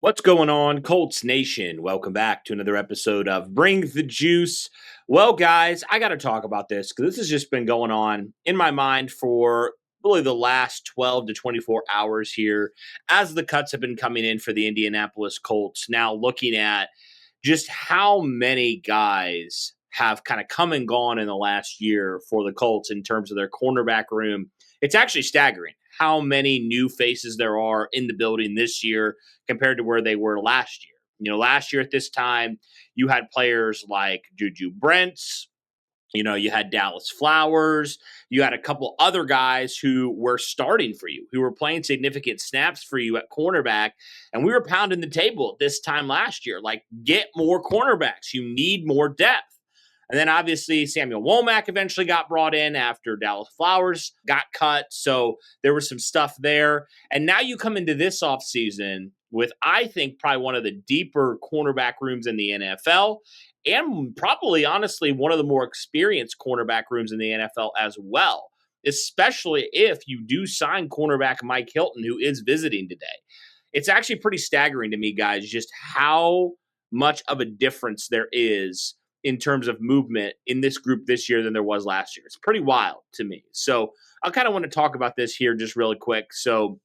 What's going on, Colts Nation? Welcome back to another episode of Bring the Juice. Well, guys, I got to talk about this because this has just been going on in my mind for really the last 12 to 24 hours here as the cuts have been coming in for the Indianapolis Colts. Now, looking at just how many guys have kind of come and gone in the last year for the Colts in terms of their cornerback room. It's actually staggering how many new faces there are in the building this year compared to where they were last year. Last year at this time, you had players like Juju Brents, you had Dallas Flowers, you had a couple other guys who were starting for you, who were playing significant snaps for you at cornerback. And we were pounding the table at this time last year, like, get more cornerbacks. You need more depth. And then obviously Samuel Womack eventually got brought in after Dallas Flowers got cut. So there was some stuff there. And now you come into this offseason with, I think, probably one of the deeper cornerback rooms in the NFL and probably, honestly, one of the more experienced cornerback rooms in the NFL as well, especially if you do sign cornerback Mike Hilton, who is visiting today. It's actually pretty staggering to me, guys, just how much of a difference there is in terms of movement in this group this year than there was last year. It's pretty wild to me. So I kind of want to talk about this here just really quick. So,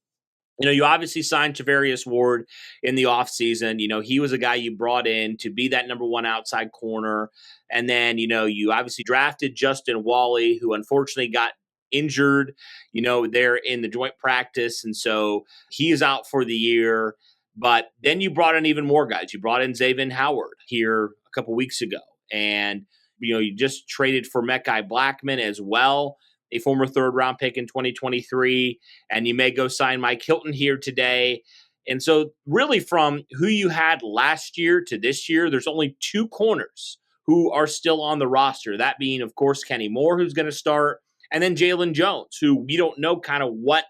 you obviously signed Charvarius Ward in the offseason. He was a guy you brought in to be that number one outside corner. And then, you obviously drafted Justin Wally, who unfortunately got injured, there in the joint practice. And so he is out for the year. But then you brought in even more guys. You brought in Xavier Howard here a couple weeks ago. And, you just traded for Mekhi Blackman as well, a former third-round pick in 2023, and you may go sign Mike Hilton here today. And so really from who you had last year to this year, there's only two corners who are still on the roster, that being, of course, Kenny Moore, who's going to start, and then Jalen Jones, who we don't know kind of what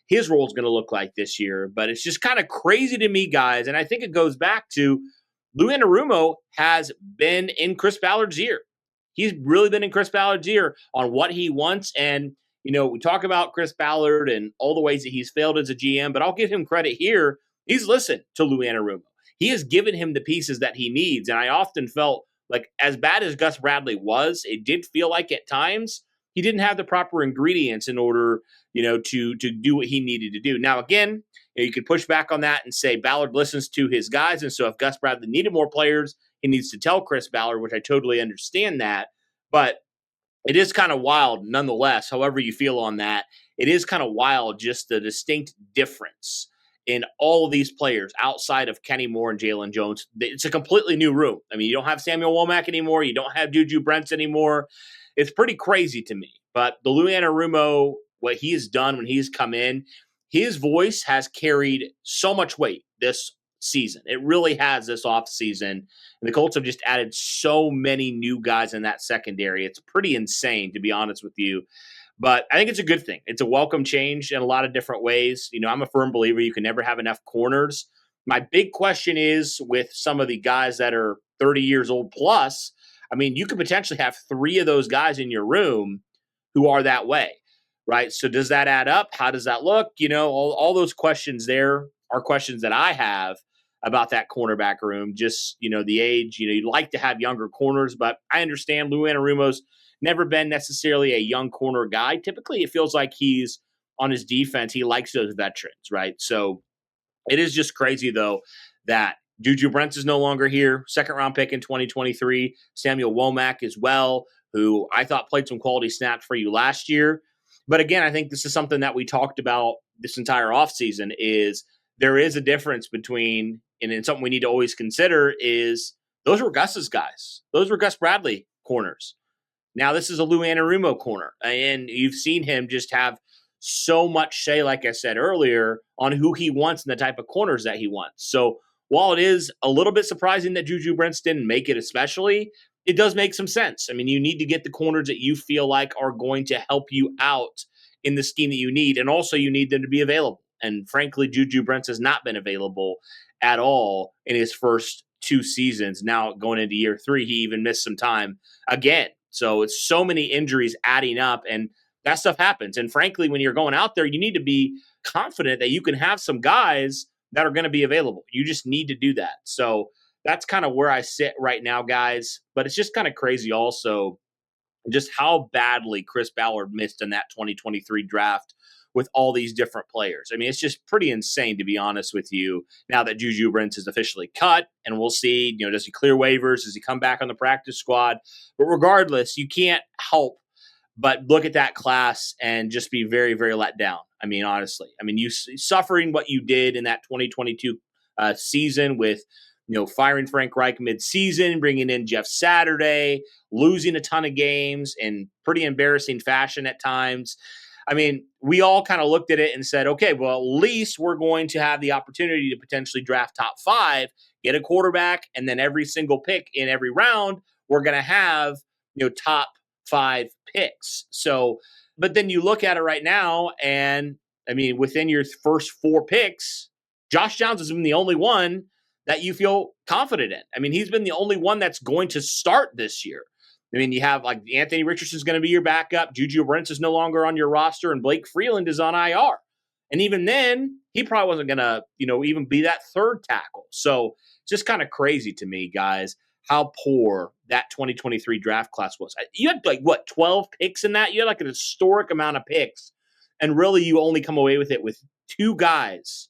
his role is going to look like this year. But it's just kind of crazy to me, guys, and I think it goes back to Lou Anarumo has been in Chris Ballard's ear. He's really been in Chris Ballard's ear on what he wants. And, we talk about Chris Ballard and all the ways that he's failed as a GM, but I'll give him credit here. He's listened to Lou Anarumo. He has given him the pieces that he needs. And I often felt like, as bad as Gus Bradley was, it did feel like at times he didn't have the proper ingredients in order, to do what he needed to do. Now, again, you could push back on that and say Ballard listens to his guys. And so if Gus Bradley needed more players, he needs to tell Chris Ballard, which I totally understand that. But it is kind of wild nonetheless, however you feel on that. It is kind of wild, just the distinct difference in all of these players outside of Kenny Moore and Jalen Jones. It's a completely new room. I mean, you don't have Samuel Womack anymore. You don't have Juju Brents anymore. It's pretty crazy to me. But the Lou Anarumo, what he has done when he's come in, his voice has carried so much weight this season. It really has this offseason. And the Colts have just added so many new guys in that secondary. It's pretty insane, to be honest with you. But I think it's a good thing. It's a welcome change in a lot of different ways. I'm a firm believer you can never have enough corners. My big question is with some of the guys that are 30 years old plus, I mean, you could potentially have three of those guys in your room who are that way, right? So does that add up? How does that look? All those questions there are questions that I have about that cornerback room. Just, the age, you'd like to have younger corners, but I understand Lou Anarumo's never been necessarily a young corner guy. Typically, it feels like he's on his defense. He likes those veterans, right? So it is just crazy, though, that Juju Brents is no longer here. Second-round pick in 2023. Samuel Womack as well, who I thought played some quality snaps for you last year. But again, I think this is something that we talked about this entire offseason is there is a difference between, and it's something we need to always consider, is those were Gus's guys. Those were Gus Bradley corners. Now this is a Lou Anarumo corner, and you've seen him just have so much say, like I said earlier, on who he wants and the type of corners that he wants. So while it is a little bit surprising that Juju Brents didn't make it especially, it does make some sense. I mean, you need to get the corners that you feel like are going to help you out in the scheme that you need, and also you need them to be available. And frankly, Juju Brents has not been available at all in his first two seasons. Now going into year three, he even missed some time again. So it's so many injuries adding up, and that stuff happens. And frankly, when you're going out there, you need to be confident that you can have some guys that are going to be available. You just need to do that. So that's kind of where I sit right now, guys. But it's just kind of crazy also just how badly Chris Ballard missed in that 2023 draft with all these different players. I mean, it's just pretty insane, to be honest with you, now that Juju Brents is officially cut, and we'll see, does he clear waivers? Does he come back on the practice squad? But regardless, you can't help but look at that class and just be very, very let down. I mean, honestly, you suffering what you did in that 2022 season with, firing Frank Reich mid-season, bringing in Jeff Saturday, losing a ton of games in pretty embarrassing fashion at times. I mean, we all kind of looked at it and said, okay, well, at least we're going to have the opportunity to potentially draft top 5, get a quarterback, and then every single pick in every round, we're going to have, top 5 picks. So, but then you look at it right now, and within your first 4 picks, Josh Downs has been the only one that you feel confident in. He's been the only one that's going to start this year. You have like Anthony Richardson's going to be your backup. Juju Brents is no longer on your roster, and Blake Freeland is on IR. And even then, he probably wasn't going to, even be that third tackle. So just kind of crazy to me, guys, how poor that 2023 draft class was. You had 12 picks in that? You had like an historic amount of picks. And really, you only come away with it with 2 guys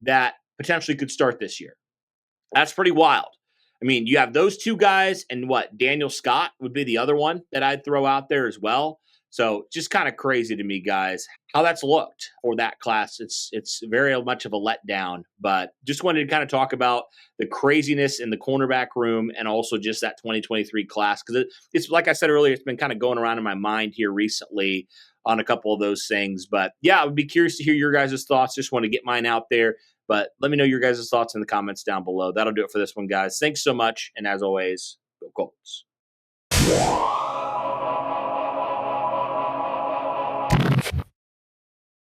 that potentially could start this year. That's pretty wild. You have those 2 guys, and Daniel Scott would be the other one that I'd throw out there as well. So just kind of crazy to me, guys, how that's looked for that class. It's very much of a letdown, but just wanted to kind of talk about the craziness in the cornerback room and also just that 2023 class. Because it's like I said earlier, it's been kind of going around in my mind here recently on a couple of those things. But yeah, I would be curious to hear your guys' thoughts. Just want to get mine out there. But let me know your guys' thoughts in the comments down below. That'll do it for this one, guys. Thanks so much. And as always, go Colts.